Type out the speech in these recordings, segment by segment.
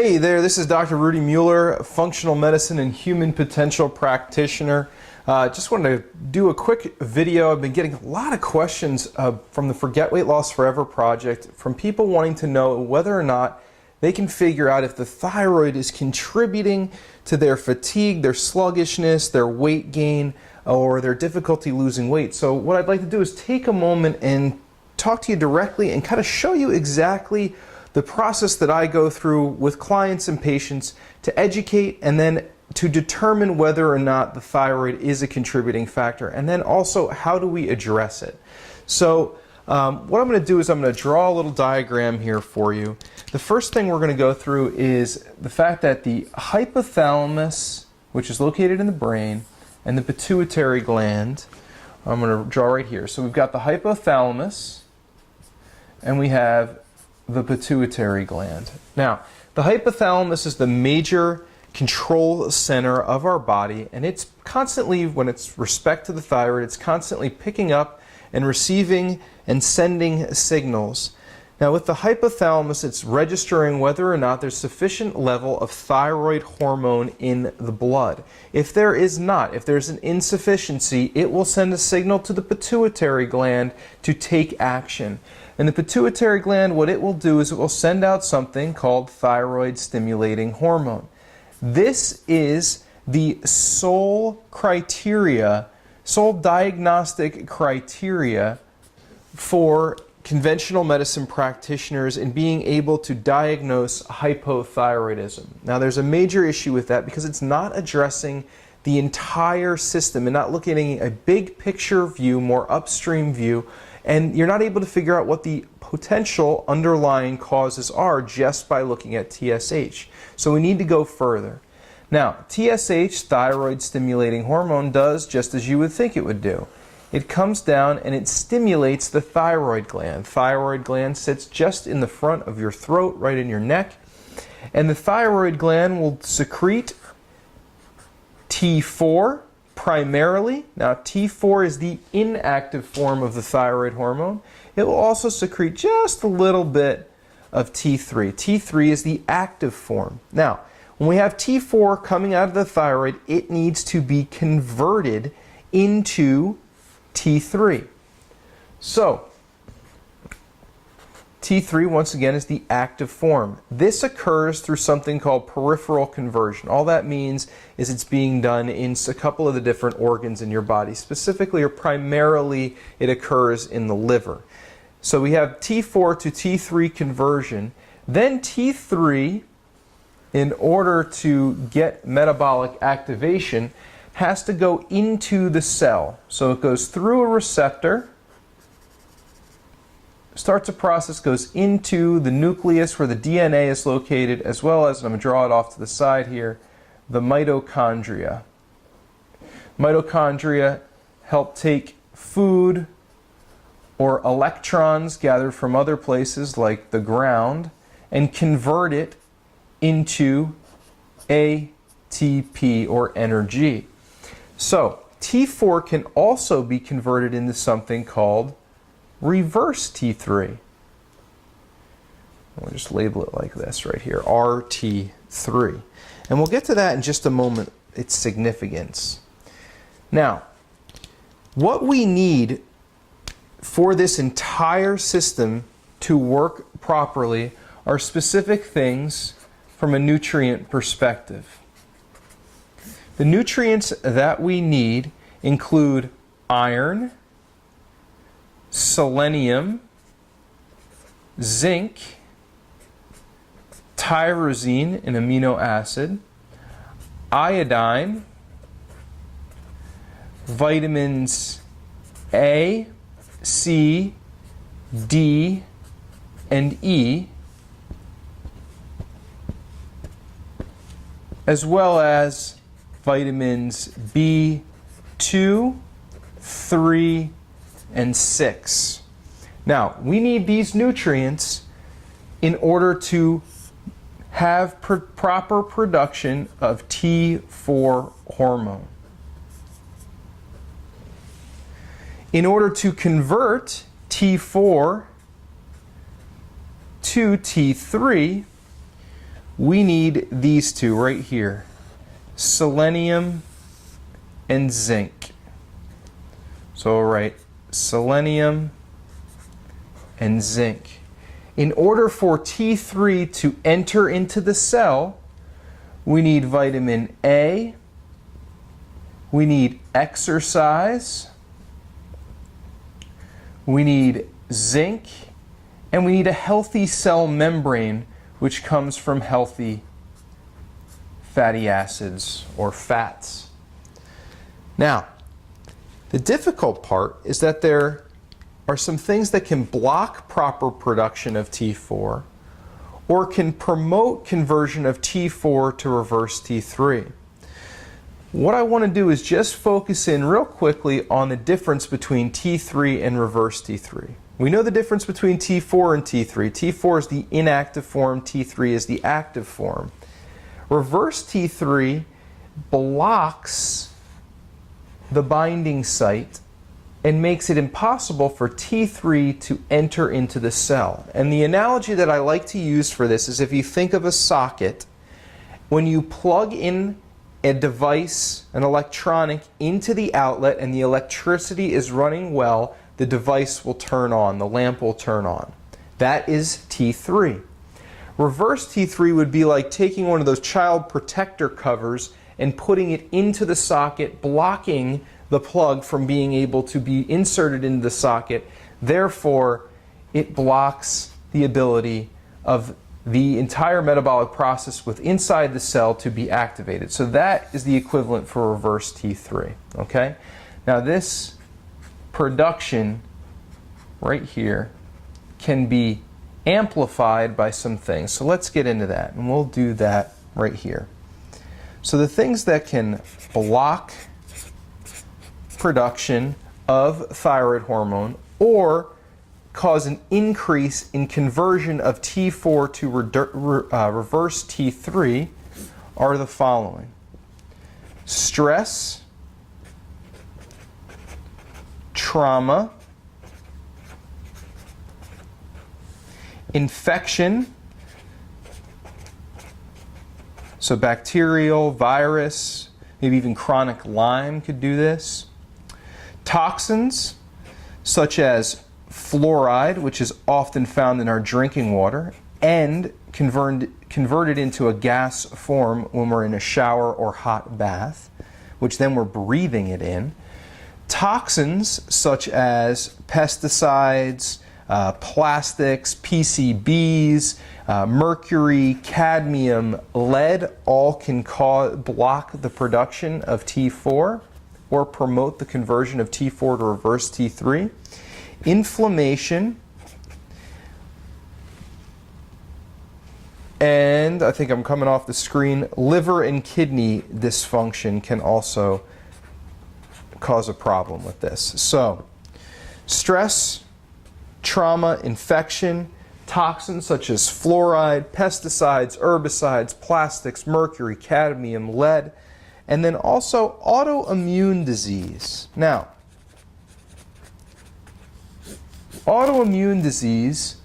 Hey there, this is Dr. Rudy Mueller, functional medicine and human potential practitioner. Just wanted to do a quick video. I've been getting a lot of questions from the Forget Weight Loss Forever project from people wanting to know whether or not they can figure out if the thyroid is contributing to their fatigue, their sluggishness, their weight gain, or their difficulty losing weight. So what I'd like to do is take a moment and talk to you directly and kind of show you exactly the process that I go through with clients and patients to educate and then to determine whether or not the thyroid is a contributing factor, and then also how do we address it. So what I'm going to do is I'm going to draw a little diagram here for you. The first thing we're going to go through is the fact that the hypothalamus, which is located in the brain, and the pituitary gland, I'm going to draw right here. So we've got the hypothalamus and we have the pituitary gland. Now, the hypothalamus is the major control center of our body, and it's constantly, when it's respect to the thyroid, it's constantly picking up and receiving and sending signals. Now, with the hypothalamus, it's registering whether or not there's sufficient level of thyroid hormone in the blood. If there is not, if there's an insufficiency, it will send a signal to the pituitary gland to take action. And the pituitary gland, what it will do is it will send out something called thyroid stimulating hormone. This is the sole criteria, sole diagnostic criteria for conventional medicine practitioners in being able to diagnose hypothyroidism. Now, there's a major issue with that because it's not addressing the entire system and not looking at a big picture view, more upstream view, and you're not able to figure out what the potential underlying causes are just by looking at TSH. So we need to go further. Now, TSH, thyroid stimulating hormone, does just as you would think it would do. It comes down and it stimulates the thyroid gland. Thyroid gland sits just in the front of your throat, right in your neck, and the thyroid gland will secrete T4 primarily. Now, T4 is the inactive form of the thyroid hormone. It will also secrete just a little bit of T3. T3 is the active form. Now, when we have T4 coming out of the thyroid, it needs to be converted into T3. So, T3, once again, is the active form. This occurs through something called peripheral conversion. All that means is it's being done in a couple of the different organs in your body. Specifically or primarily, it occurs in the liver. So we have T4 to T3 conversion. Then T3, in order to get metabolic activation, has to go into the cell. So it goes through a receptor, starts a process, goes into the nucleus where the DNA is located, as well as, and I'm going to draw it off to the side here, the mitochondria. Mitochondria help take food or electrons gathered from other places like the ground and convert it into ATP or energy. So T4 can also be converted into something called reverse T3. We'll just label it like this right here, RT3. And we'll get to that in just a moment, its significance. Now, what we need for this entire system to work properly are specific things from a nutrient perspective. The nutrients that we need include iron, selenium, zinc, tyrosine, an amino acid, iodine, vitamins A, C, D, and E, as well as vitamins B2, 3, and 6. Now, we need these nutrients in order to have proper production of T4 hormone. In order to convert T4 to T3, we need these two right here, selenium and zinc. So we'll write selenium and zinc. In order for T3 to enter into the cell, we need vitamin A, we need exercise, we need zinc, and we need a healthy cell membrane, which comes from healthy fatty acids or fats. Now, the difficult part is that there are some things that can block proper production of T4 or can promote conversion of T4 to reverse T3. What I want to do is just focus in real quickly on the difference between T3 and reverse T3. We know the difference between T4 and T3. T4 is the inactive form, T3 is the active form. Reverse T3 blocks the binding site and makes it impossible for T3 to enter into the cell. And the analogy that I like to use for this is if you think of a socket, when you plug in a device, an electronic, into the outlet and the electricity is running well, the device will turn on, the lamp will turn on. That is T3. Reverse T3 would be like taking one of those child protector covers and putting it into the socket, blocking the plug from being able to be inserted into the socket. Therefore, it blocks the ability of the entire metabolic process with inside the cell to be activated. So that is the equivalent for reverse T3. Okay? Now this production right here can be amplified by some things. So let's get into that, and we'll do that right here. So the things that can block production of thyroid hormone or cause an increase in conversion of T4 to reverse T3 are the following: stress, trauma, infection, so bacterial, virus, maybe even chronic Lyme could do this. Toxins, such as fluoride, which is often found in our drinking water, and converted into a gas form when we're in a shower or hot bath, which then we're breathing it in. Toxins, such as pesticides, plastics, PCBs, mercury, cadmium, lead, all can block the production of T4 or promote the conversion of T4 to reverse T3. Inflammation, and I think I'm coming off the screen, liver and kidney dysfunction can also cause a problem with this. So, stress, trauma, infection, toxins such as fluoride, pesticides, herbicides, plastics, mercury, cadmium, lead, and then also autoimmune disease. Now, autoimmune disease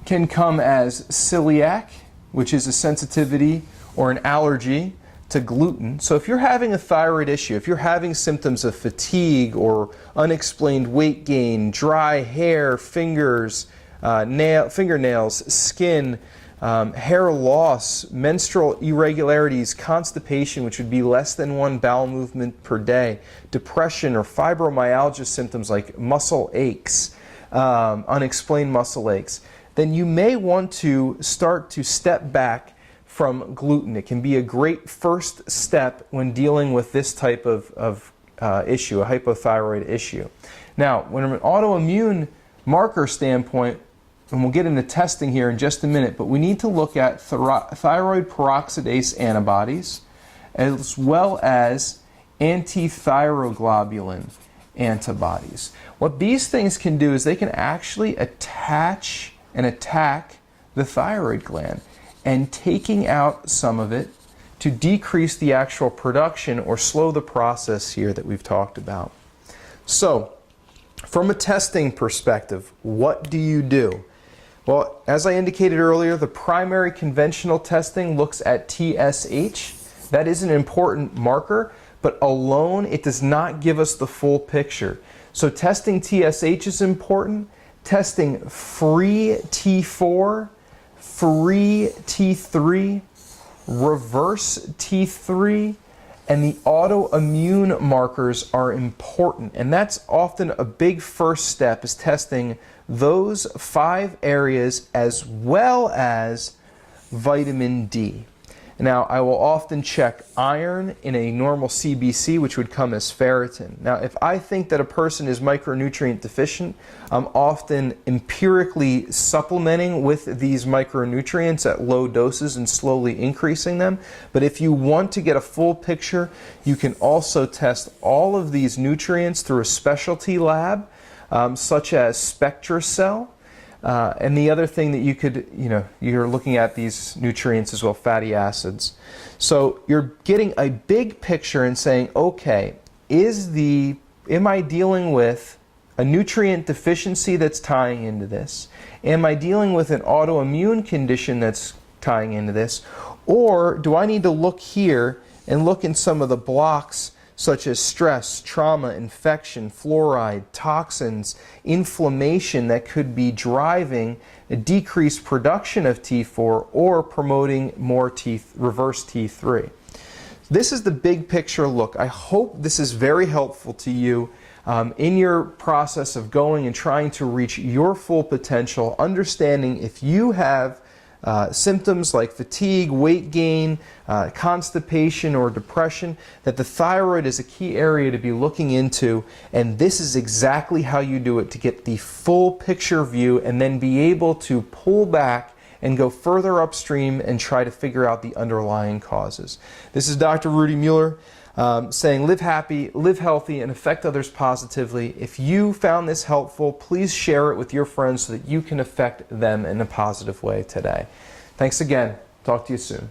can come as celiac, which is a sensitivity or an allergy to gluten. So if you're having a thyroid issue, if you're having symptoms of fatigue or unexplained weight gain, dry hair, fingers, fingernails, skin, hair loss, menstrual irregularities, constipation, which would be less than 1 bowel movement per day, depression or fibromyalgia symptoms like muscle aches, unexplained muscle aches, then you may want to start to step back from gluten. It can be a great first step when dealing with this type of issue, a hypothyroid issue. Now, when from an autoimmune marker standpoint, and we'll get into testing here in just a minute, but we need to look at thyroid peroxidase antibodies as well as antithyroglobulin antibodies. What these things can do is they can actually attach and attack the thyroid gland, and taking out some of it to decrease the actual production or slow the process here that we've talked about. So, from a testing perspective, what do you do? Well, as I indicated earlier, the primary conventional testing looks at TSH. That is an important marker, but alone it does not give us the full picture. So testing TSH is important. Testing free T4, free T3, reverse T3, and the autoimmune markers are important. And that's often a big first step, is testing those 5 areas as well as vitamin D. Now, I will often check iron in a normal CBC, which would come as ferritin. Now, if I think that a person is micronutrient deficient, I'm often empirically supplementing with these micronutrients at low doses and slowly increasing them. But if you want to get a full picture, you can also test all of these nutrients through a specialty lab, such as SpectraCell. And the other thing that you could, you're looking at these nutrients as well, fatty acids. So you're getting a big picture and saying, okay, am I dealing with a nutrient deficiency that's tying into this? Am I dealing with an autoimmune condition that's tying into this? Or do I need to look here and look in some of the blocks, such as stress, trauma, infection, fluoride, toxins, inflammation that could be driving a decreased production of T4 or promoting more reverse T3. This is the big picture look. I hope this is very helpful to you in your process of going and trying to reach your full potential, understanding if you have symptoms like fatigue, weight gain, constipation, or depression, that the thyroid is a key area to be looking into, and this is exactly how you do it to get the full picture view and then be able to pull back and go further upstream and try to figure out the underlying causes. This is Dr. Rudy Mueller saying live happy, live healthy, and affect others positively. If you found this helpful, please share it with your friends so that you can affect them in a positive way today. Thanks again. Talk to you soon.